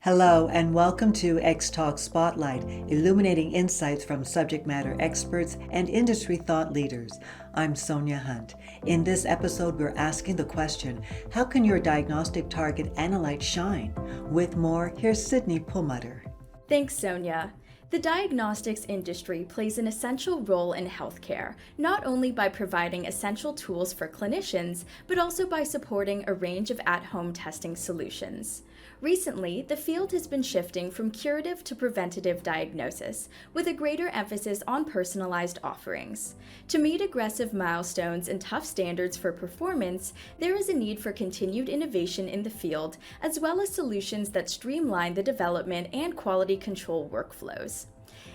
Hello and welcome to Xtalks Spotlight, illuminating insights from subject matter experts and industry thought leaders. I'm Sonia Hunt. In this episode, we're asking the question, how can your diagnostic target Analyte shine? With more, here's Sydney Pulmutter. Thanks, Sonia. The diagnostics industry plays an essential role in healthcare, not only by providing essential tools for clinicians, but also by supporting a range of at-home testing solutions. Recently, the field has been shifting from curative to preventative diagnosis, with a greater emphasis on personalized offerings. To meet aggressive milestones and tough standards for performance, there is a need for continued innovation in the field, as well as solutions that streamline the development and quality control workflows.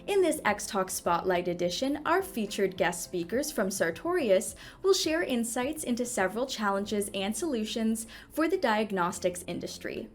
In this Xtalks Spotlight edition, our featured guest speakers from Sartorius will share insights into several challenges and solutions for the diagnostics industry.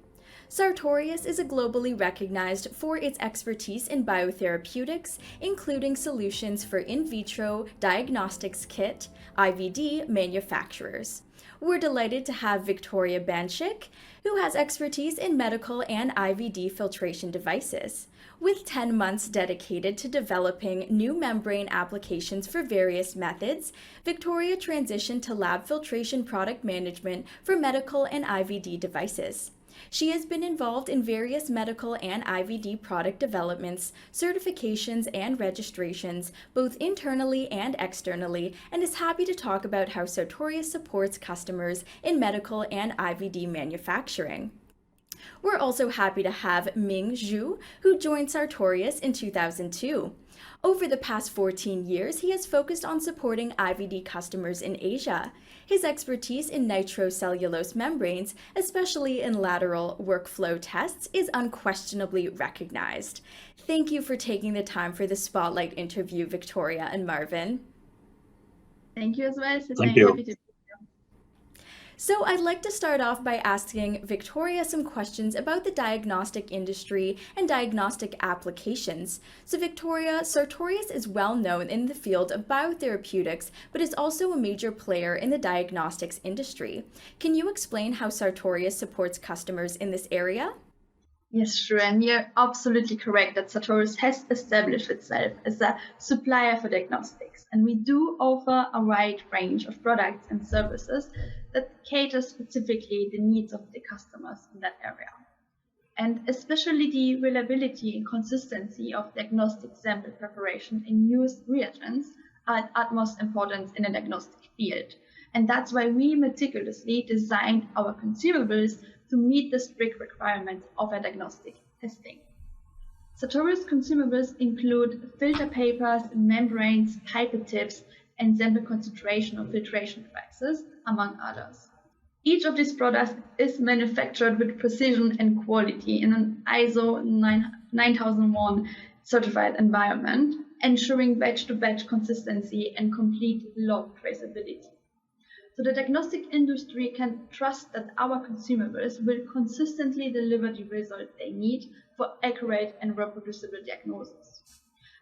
Sartorius is globally recognized for its expertise in biotherapeutics, including solutions for in vitro diagnostics kit, IVD manufacturers. We're delighted to have Wiktoria Banczyk, who has expertise in medical and IVD filtration devices. With 10 months dedicated to developing new membrane applications for various methods, Wiktoria transitioned to lab filtration product management for medical and IVD devices. She has been involved in various medical and IVD product developments, certifications, and registrations, both internally and externally, and is happy to talk about how Sartorius supports customers in medical and IVD manufacturing. We're also happy to have Ming, who joined Sartorius in 2002. Over the past 14 years, he has focused on supporting IVD customers in Asia. His expertise in nitrocellulose membranes, especially in lateral workflow tests, is unquestionably recognized. Thank you for taking the time for the Spotlight interview, Wiktoria and Marvin. Thank you as well. Thank you. Happy to. So I'd like to start off by asking Wiktoria some questions about the diagnostic industry and diagnostic applications. So Wiktoria, Sartorius is well known in the field of biotherapeutics, but is also a major player in the diagnostics industry. Can you explain how Sartorius supports customers in this area? Yes, sure. And you're absolutely correct that Sartorius has established itself as a supplier for diagnostics. And we do offer a wide range of products and services that cater specifically the needs of the customers in that area. And especially the reliability and consistency of diagnostic sample preparation in used reagents are at utmost importance in the diagnostic field. And that's why we meticulously designed our consumables to meet the strict requirements of a diagnostic testing. Sartorius consumables include filter papers, membranes, pipette tips, and sample concentration or filtration devices, among others. Each of these products is manufactured with precision and quality in an ISO 9001 certified environment, ensuring batch-to-batch consistency and complete log traceability. So the diagnostic industry can trust that our consumables will consistently deliver the result they need for accurate and reproducible diagnosis.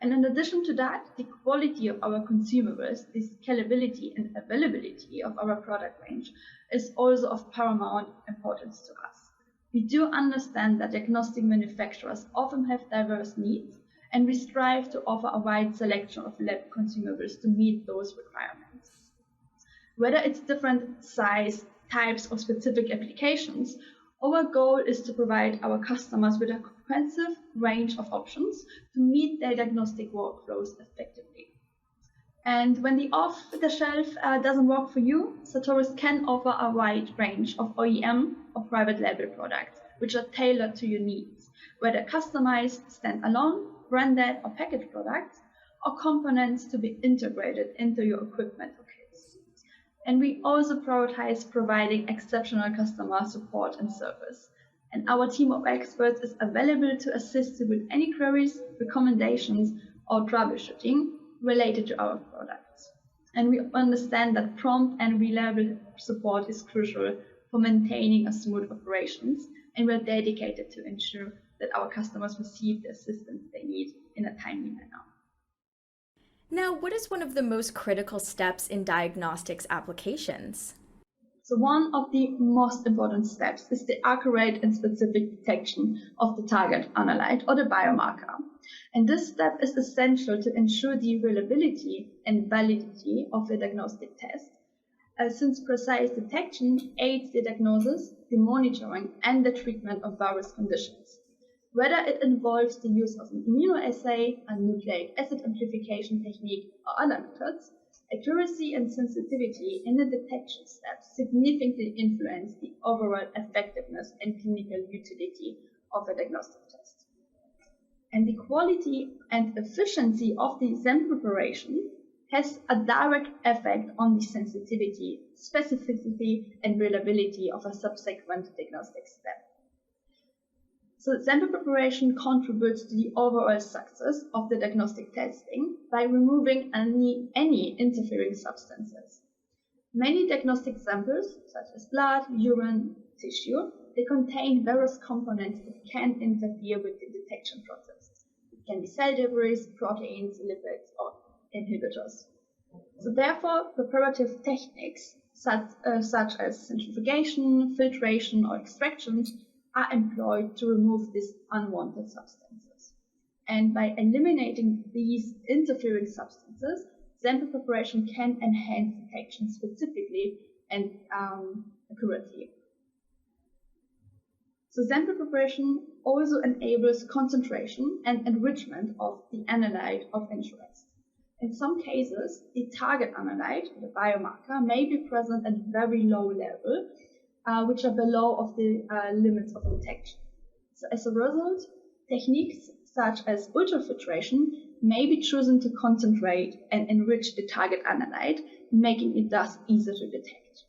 And in addition to that, the quality of our consumables, the scalability and availability of our product range is also of paramount importance to us. We do understand that diagnostic manufacturers often have diverse needs, and we strive to offer a wide selection of lab consumables to meet those requirements. Whether it's different size, types, or specific applications, our goal is to provide our customers with a comprehensive range of options to meet their diagnostic workflows effectively. And when the off-the-shelf doesn't work for you, Sartorius can offer a wide range of OEM or private label products, which are tailored to your needs, whether customized, standalone, branded, or packaged products, or components to be integrated into your equipment or kits. And we also prioritize providing exceptional customer support and service. And our team of experts is available to assist you with any queries, recommendations, or troubleshooting related to our products. And we understand that prompt and reliable support is crucial for maintaining a smooth operations, and we're dedicated to ensure that our customers receive the assistance they need in a timely manner. Now, what is one of the most critical steps in diagnostics applications? So one of the most important steps is the accurate and specific detection of the target analyte or the biomarker. And this step is essential to ensure the reliability and validity of the diagnostic test, since precise detection aids the diagnosis, the monitoring, and the treatment of various conditions. Whether it involves the use of an immunoassay, a nucleic acid amplification technique, or other methods, accuracy and sensitivity in the detection step significantly influence the overall effectiveness and clinical utility of a diagnostic test. And the quality and efficiency of the sample preparation has a direct effect on the sensitivity, specificity, and reliability of a subsequent diagnostic step. So sample preparation contributes to the overall success of the diagnostic testing by removing any interfering substances. Many diagnostic samples, such as blood, urine, tissue, they contain various components that can interfere with the detection process. It can be cell debris, proteins, lipids, or inhibitors. So therefore, preparative techniques such as centrifugation, filtration, or extraction are employed to remove these unwanted substances. And by eliminating these interfering substances, sample preparation can enhance detection specifically and accurately. So sample preparation also enables concentration and enrichment of the analyte of interest. In some cases, the target analyte, the biomarker, may be present at very low level, which are below of the limits of detection. So as a result, techniques such as ultrafiltration may be chosen to concentrate and enrich the target analyte, making it thus easier to detect.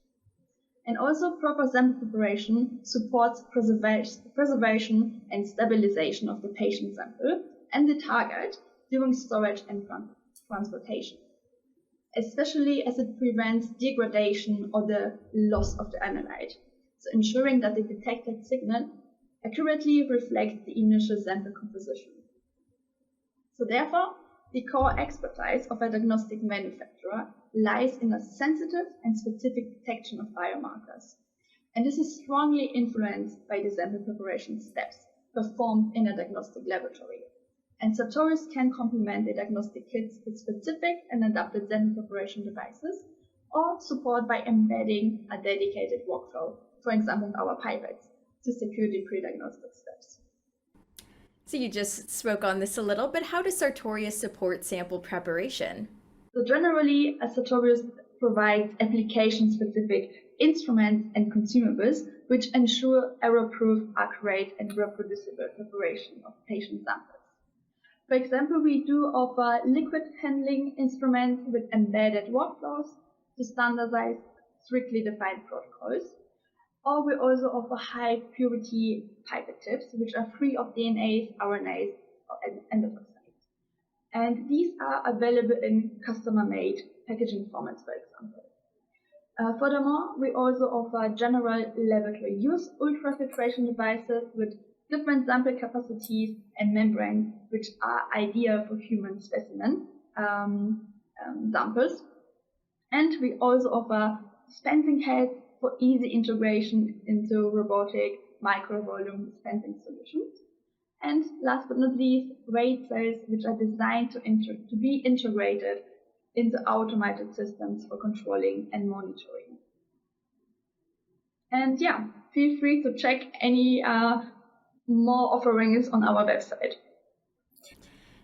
And also proper sample preparation supports preservation and stabilization of the patient sample and the target during storage and transportation, especially as it prevents degradation or the loss of the analyte, so ensuring that the detected signal accurately reflects the initial sample composition. So therefore, the core expertise of a diagnostic manufacturer lies in a sensitive and specific detection of biomarkers. And this is strongly influenced by the sample preparation steps performed in a diagnostic laboratory. And Sartoris can complement the diagnostic kits with specific and adapted sample preparation devices, or support by embedding a dedicated workflow, for example, our pipettes, to secure the pre-diagnostic steps. So you just spoke on this a little, but how does Sartorius support sample preparation? So generally, Sartorius provides application-specific instruments and consumables which ensure error-proof, accurate, and reproducible preparation of patient samples. For example, we do offer liquid handling instruments with embedded workflows to standardize strictly defined protocols. Or we also offer high purity pipette tips, which are free of DNAs, RNAs, and endotoxins. And these are available in customer-made packaging formats, for example. Furthermore, we also offer general laboratory use ultrafiltration devices with different sample capacities and membranes, which are ideal for human specimen samples. And we also offer dispensing heads for easy integration into robotic micro-volume dispensing solutions. And last but not least, weight cells, which are designed to be integrated into automated systems for controlling and monitoring. And yeah, feel free to check any more offerings on our website.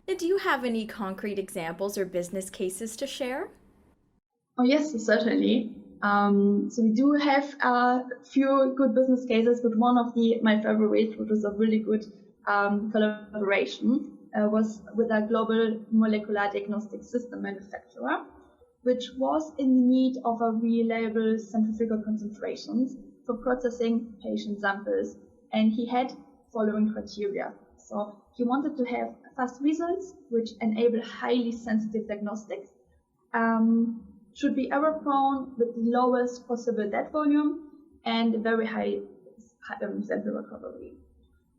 Now, do you have any concrete examples or business cases to share? Oh yes, certainly. So we do have a few good business cases, but one of my favorites, which was a really good collaboration, was with a global molecular diagnostic system manufacturer, which was in need of a reliable centrifugal concentrations for processing patient samples, and he had following criteria. So he wanted to have fast results, which enable highly sensitive diagnostics, should be error prone with the lowest possible dead volume and very high sample recovery.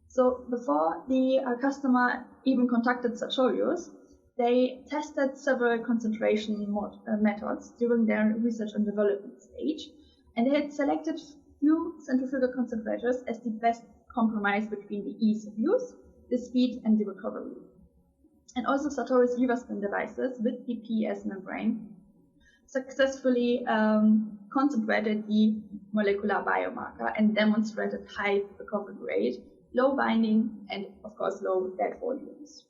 So before the customer even contacted Sartorius, they tested several concentration methods during their research and development stage, And they had selected few centrifugal concentrators as the best compromise between the ease of use, the speed, and the recovery. And also Sartorius Vivaspin devices with the PES membrane successfully concentrated the molecular biomarker and demonstrated high recovery rate, low binding, and of course low dead volumes.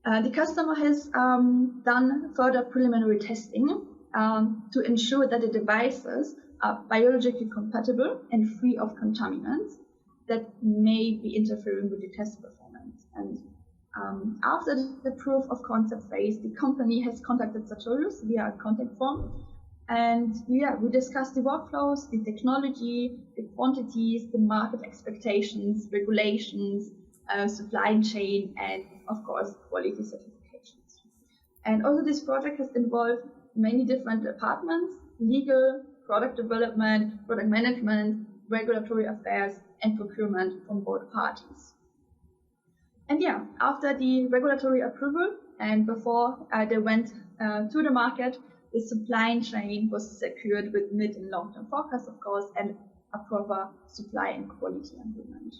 The customer has done further preliminary testing to ensure that the devices are biologically compatible and free of contaminants that may be interfering with the test performance. And after the proof of concept phase, the company has contacted Sartorius via a contact form. And we discussed the workflows, the technology, the quantities, the market expectations, regulations, supply chain, and of course, quality certifications. And also this project has involved many different departments: legal, product development, product management, regulatory affairs, and procurement from both parties. And after the regulatory approval and before they went to the market, the supply chain was secured with mid and long-term forecast, of course, and a proper supply and quality agreement.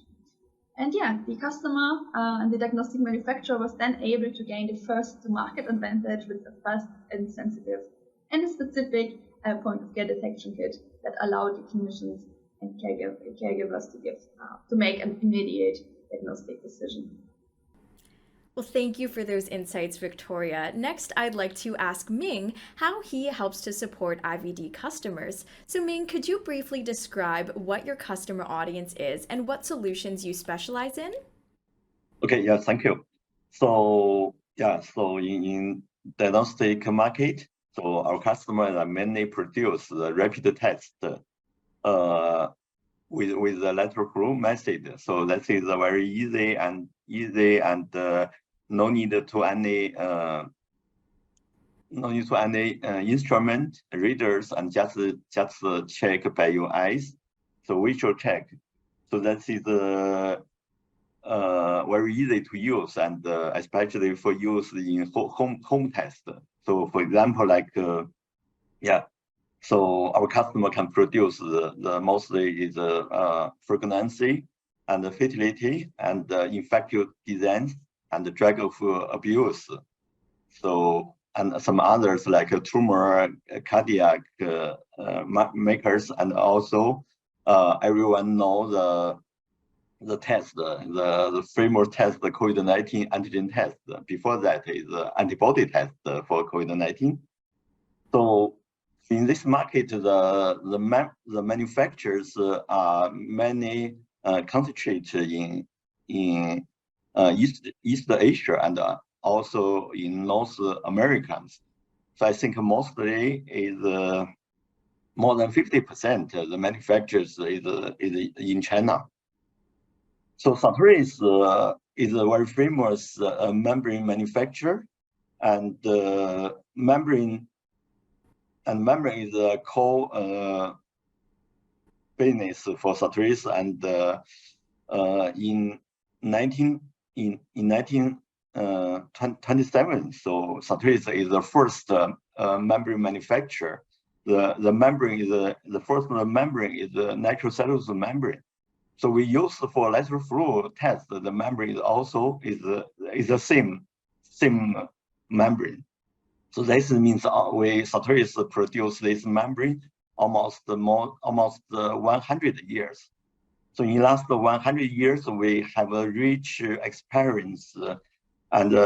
And the customer and the diagnostic manufacturer was then able to gain the first to market advantage with a fast and sensitive and a specific point of care detection kit that allowed the clinicians and caregivers to make an immediate diagnostic decision. Well, thank you for those insights, Wiktoria. Next, I'd like to ask Ming how he helps to support IVD customers. So Ming, could you briefly describe what your customer audience is and what solutions you specialize in? Okay, yeah, thank you. So in diagnostic market, so our customers are mainly produce the rapid test with the lateral flow method. So that is a very easy and no need to any instrument readers, and just check by your eyes. So visual check. So that is very easy to use, and especially for use in home test. So for example, so our customer can produce the mostly is pregnancy and fertility and infectious disease and drug of abuse. So, and some others like tumor, cardiac makers, and also everyone knows the test, the framework test, the COVID-19 antigen test. Before that is antibody test for COVID-19. So in this market, the manufacturers are many concentrated in East Asia and also in North Americans. So I think mostly is more than 50% of the manufacturers is in China. So Sartoris is a very famous membrane manufacturer, and membrane is a core business for Sartoris. And in 1927, so Sartoris is the first membrane manufacturer. The membrane is the first membrane is the natural cellulose membrane. So we use for lateral flow test. The membrane also is the same membrane. So this means Sartorius produce this membrane almost 100 years. So in last 100 years, we have a rich experience and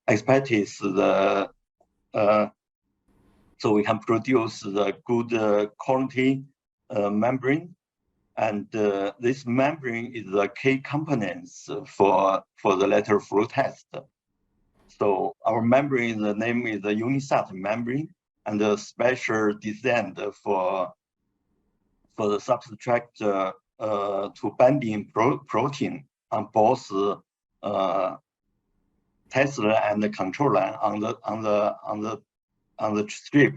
expertise. So we can produce the good quality membrane, and this membrane is the key components for the lateral flow test. So our membrane, the name is the Unisat membrane, and the special designed for the substrate to binding protein on both test and the control line on the strip.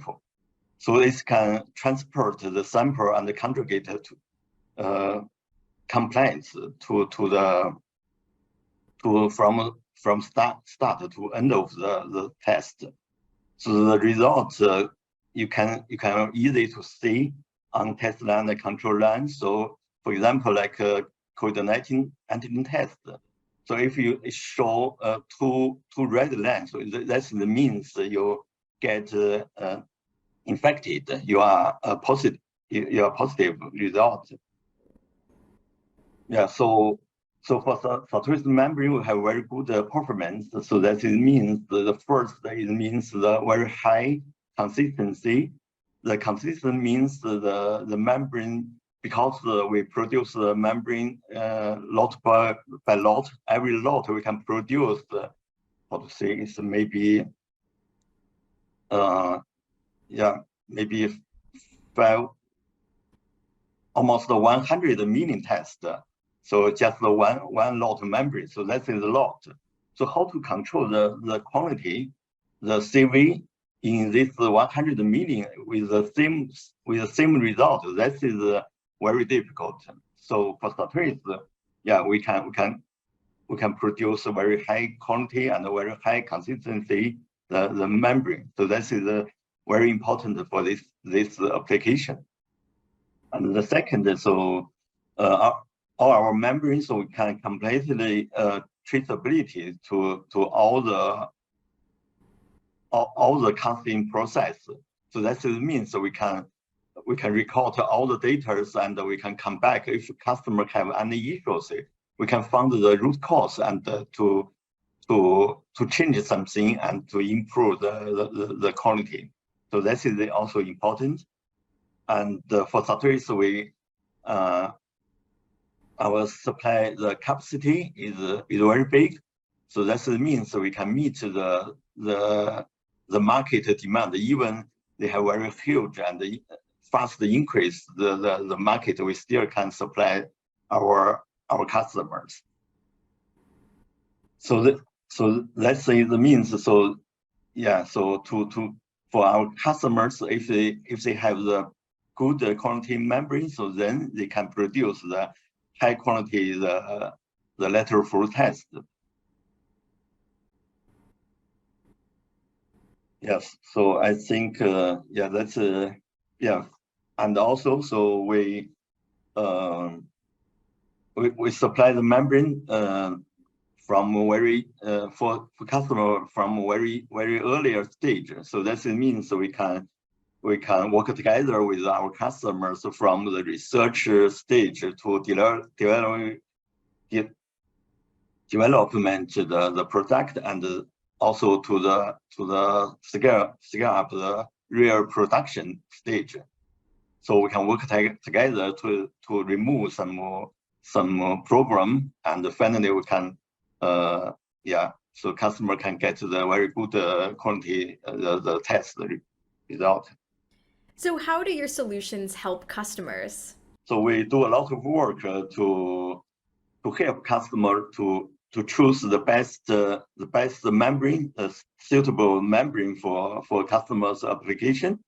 So it can transport the sample and the conjugate to compliance from start to end of the test. So the results you can easily to see test line and control line. So for example, like COVID-19 antigen test. So if you show two red lines, so that means you get infected. You are positive. You are positive result. Yeah. So for Sartorius membrane, we have very good performance. So that means the first it means the very high consistency. The consistent means the membrane, because we produce the membrane lot by lot. Every lot we can produce, how to say, it's maybe maybe almost 100 million tests. So just the one lot membrane. So that is a lot. So how to control the quantity, the CV in this 100 million with the same result? That is very difficult. So for Sartorius, we can produce a very high quality and a very high consistency the membrane. So that is very important for this application. And the second, so all our membranes, so we can completely traceability to all the casting process. So that means we can record all the data and we can come back if customer have any issues. We can find the root cause and to change something and to improve the quality. So that is also important. And for Sartorius, we our supply, the capacity is very big. So that means we can meet the market demand. Even they have very huge and fast increase the market, we still can supply our customers. So let's say the means. So for our customers, if they have the good quality membrane, so then they can produce the high quality the lateral flow test. Yes, so I think that's and also so we supply the membrane from very for customer from very earlier stage. So that means we can work together with our customers from the research stage to development the product, and also to the scale up the real production stage. So we can work together to remove some problem, and finally we can so customer can get the very good quality the test result. So how do your solutions help customers? So we do a lot of work to help customer to choose the best membrane, suitable membrane for customers' application.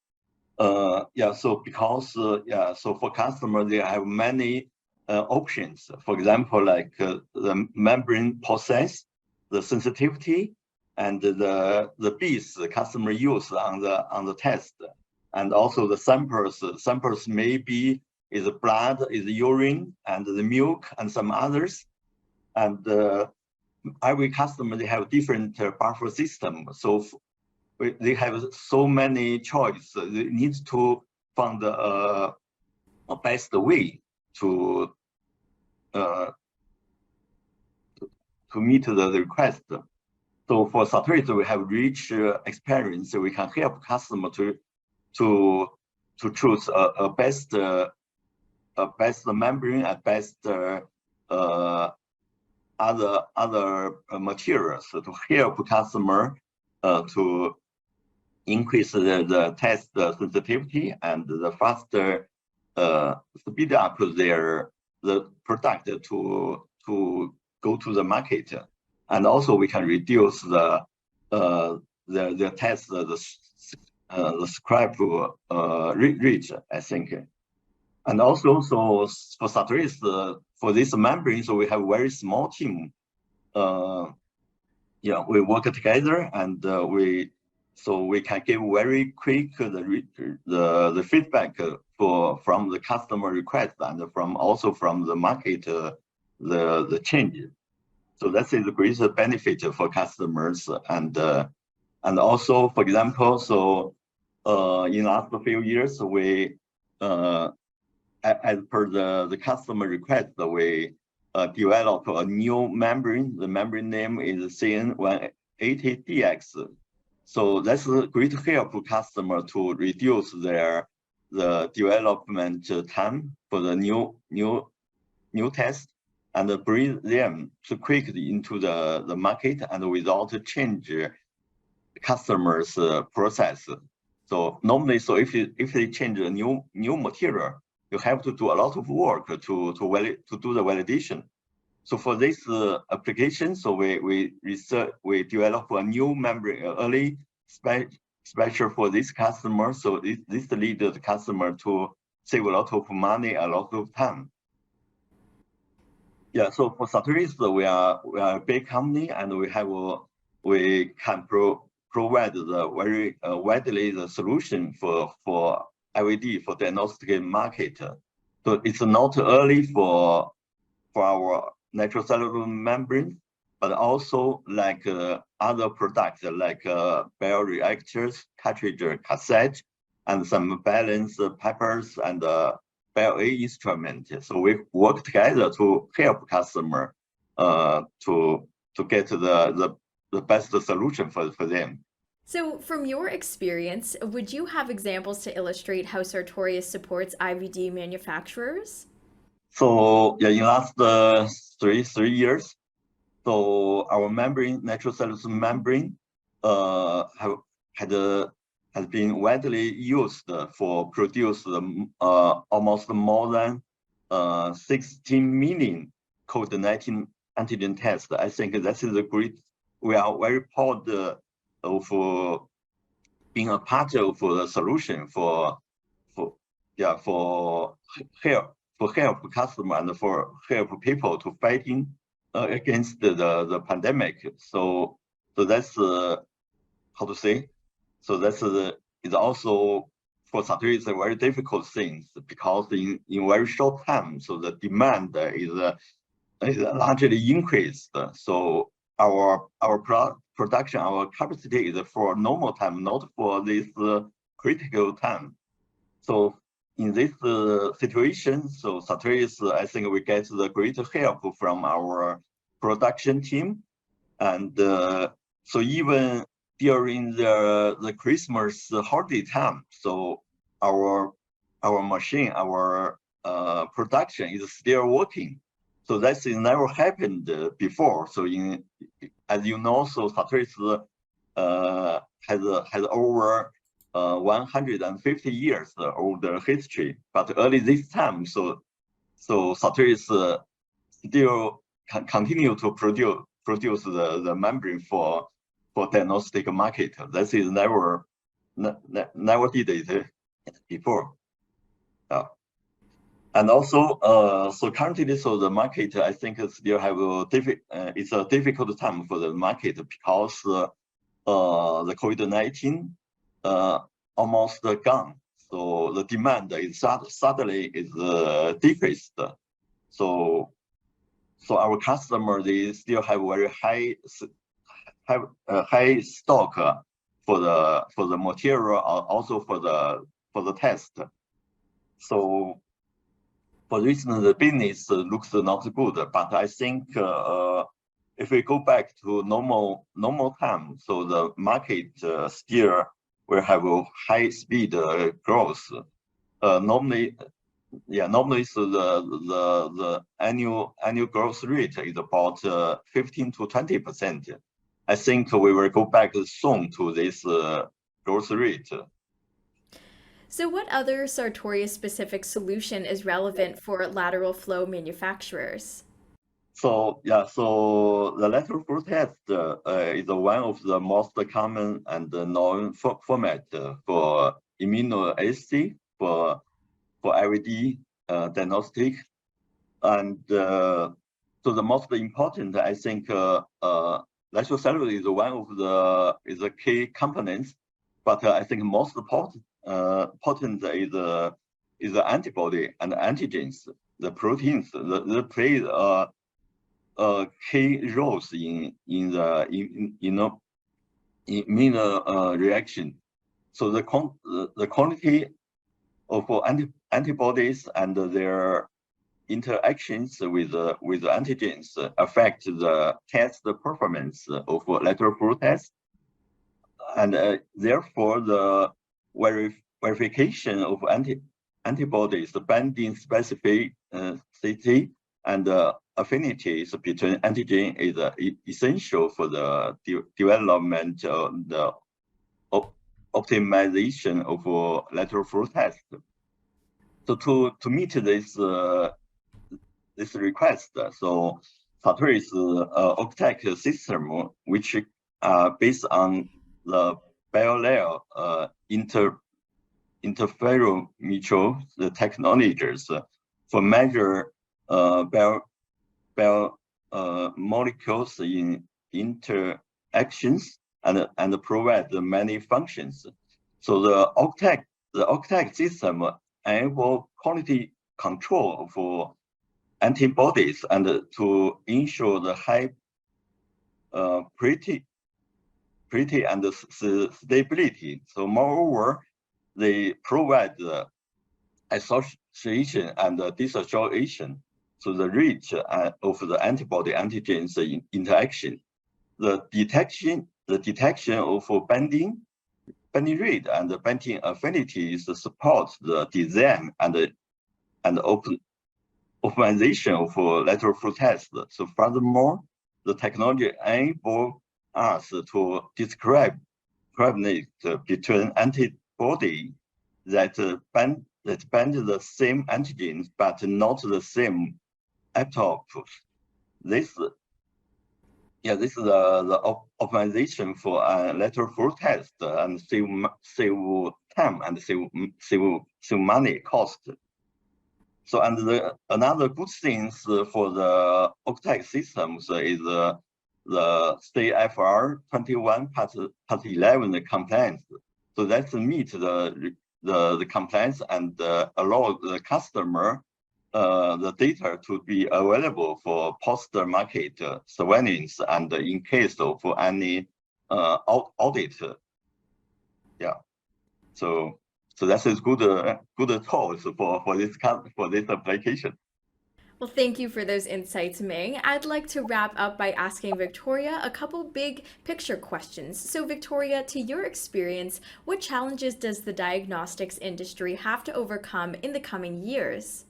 So because so for customer they have many options. For example, like the membrane process, the sensitivity, and the beads the customer use on the test. And also the samples maybe is blood, is urine, and the milk, and some others. And every customer, they have different buffer system. So they have so many choices. They need to find a best way to meet the request. So for Sartorius, we have rich experience. So we can help customer to choose a best membrane and best other materials to help customer to increase the test sensitivity and the faster speed up the product to go to the market. And also we can reduce the test the scribe reach, I think. And also, so for Sartoris, for this membrane, so we have very small team. We work together and we so we can give very quick the feedback from the customer request and also from the market the change. So that is a great benefit for customers and also, for example, so in the last few years we as per the customer request, we develop a new membrane. The membrane name is CN180DX. So that's a great help for customer to reduce the development time for the new test and bring them so quickly into the market and without change customers' process. So normally, so if they change a new material, you have to do a lot of work to do the validation. So for this application, so we develop a new membrane early special for this customer. So this leads the customer to save a lot of money, a lot of time. Yeah. So for Sartoris, we are a big company, and we can provide the very widely the solution for IVD for diagnostic market. So it's not early for our natural cellular membrane, but also like other products like bioreactors, cartridge, cassette, and some balance papers and bio-A instrument. So we work together to help customer to get the best solution for them. So from your experience, would you have examples to illustrate how Sartorius supports IVD manufacturers? So yeah, in last three years, so our membrane, natural cellular membrane, has been widely used for produce almost more than 16 million COVID-19 antigen tests. I think that is a great. We are very proud of being a part of the solution for help customer and for help people to fighting against the pandemic. So that's how to say. So that's is also for Sartorius a very difficult thing because in very short time, so the demand is largely increased. So our production, our capacity is for normal time, not for this critical time. So in this situation, so Sartorius, I think we get the great help from our production team, and so even during the Christmas holiday time, so our machine, our production is still working. So that's never happened before. So as you know, so Sartorius has over 150 years older history, but early this time, so Sartorius still continue to produce the membrane for diagnostic market. That is never did it before. And also, so currently, so the market, I think, still have it's a difficult time for the market because the COVID-19 almost gone. So the demand is suddenly decreased. So our customer, they still have very high stock for the material, also for the test. So for this reason, the business looks not good. But I think if we go back to normal time, so the market still will have a high speed growth. Normally, so the annual growth rate is about 15 to 20%. I think we will go back soon to this growth rate. So what other Sartorius-specific solution is relevant for lateral flow manufacturers? So so the lateral flow test is one of the most common and known format for immunoassay for IVD diagnostic, and so the most important, I think, lateral cellular is one of the key components but I think most potent is the antibody and antibodies, the proteins. They play key roles in immune reaction. So the quantity of antibodies and their interactions with antigens affect the test performance of lateral flow test, and therefore the verification of antibodies, the binding specificity and affinities between antigen is essential for the development of the optimization of lateral flow test. So to meet this request, so Sartorius Xtalks system, which based on the bilayer interferometer technologies for measure molecules in interactions and provide many functions. So the Xtalks system enable quality control for antibodies and to ensure the high purity and stability. So moreover, they provide the association and dissociation to the rate of the antibody antigens interaction. The detection of binding rate and the binding affinities support the design and optimization of lateral flow test. So furthermore, the technology enables us to discriminate between antibody that bind the same antigens but not the same epitopes. This is the optimization for lateral flow test and save time and save money cost. So and another good things for the Xtalks systems is the CFR 21 part 11 compliance. So that's meet the compliance and allow the customer the data to be available for post-market surveillance and in case of any audit. Yeah. So that is good tools for this application. Well, thank you for those insights, Ming. I'd like to wrap up by asking Wiktoria a couple big picture questions. So Wiktoria, to your experience, what challenges does the diagnostics industry have to overcome in the coming years?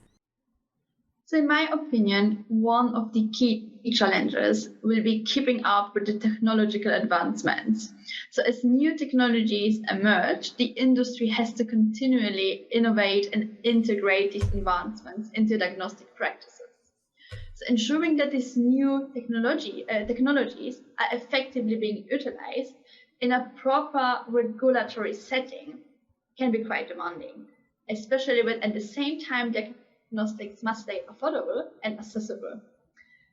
So in my opinion, one of the key challenges will be keeping up with the technological advancements. So as new technologies emerge, the industry has to continually innovate and integrate these advancements into diagnostic practices. So ensuring that these new technologies are effectively being utilized in a proper regulatory setting can be quite demanding, especially when at the same time diagnostics must stay affordable and accessible.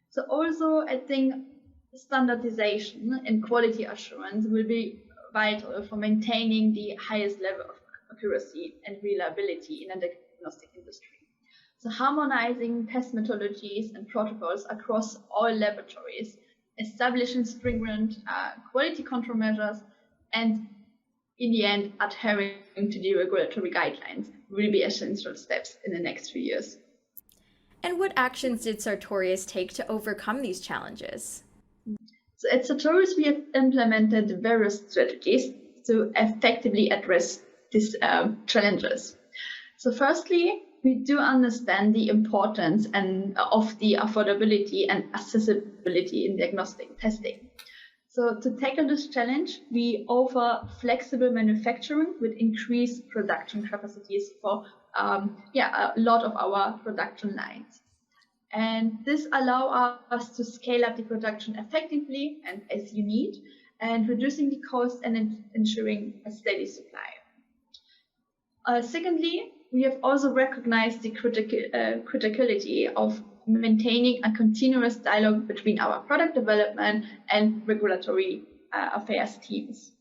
So also I think standardization and quality assurance will be vital for maintaining the highest level of accuracy and reliability in the diagnostic industry. So harmonizing test methodologies and protocols across all laboratories, establishing stringent quality control measures, and in the end, adhering to the regulatory guidelines will be essential steps in the next few years. And what actions did Sartorius take to overcome these challenges? So at Sartorius, we have implemented various strategies to effectively address these challenges. So firstly, we do understand the importance of the affordability and accessibility in diagnostic testing. So to tackle this challenge, we offer flexible manufacturing with increased production capacities for a lot of our production lines. And this allows us to scale up the production effectively and as you need, and reducing the cost and ensuring a steady supply. Secondly, we have also recognized the criticality of maintaining a continuous dialogue between our product development and regulatory affairs teams.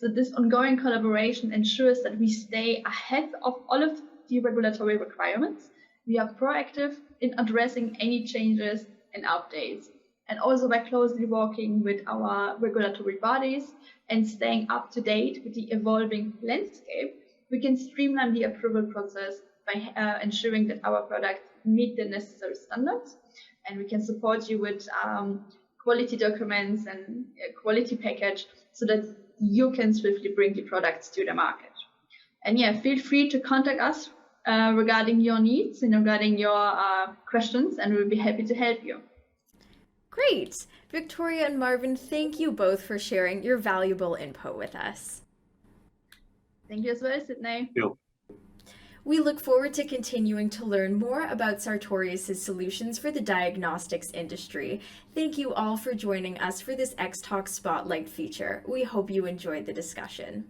So this ongoing collaboration ensures that we stay ahead of all of the regulatory requirements. We are proactive in addressing any changes and updates. And also by closely working with our regulatory bodies and staying up to date with the evolving landscape, we can streamline the approval process by ensuring that our products meet the necessary standards. And we can support you with quality documents and a quality package so that you can swiftly bring the products to the market. And yeah, feel free to contact us regarding your needs and regarding your questions, and we'll be happy to help you. Great! Wiktoria and Marvin, thank you both for sharing your valuable input with us. Thank you as well, Sydney. Thank you. We look forward to continuing to learn more about Sartorius' solutions for the diagnostics industry. Thank you all for joining us for this Xtalks Spotlight feature. We hope you enjoyed the discussion.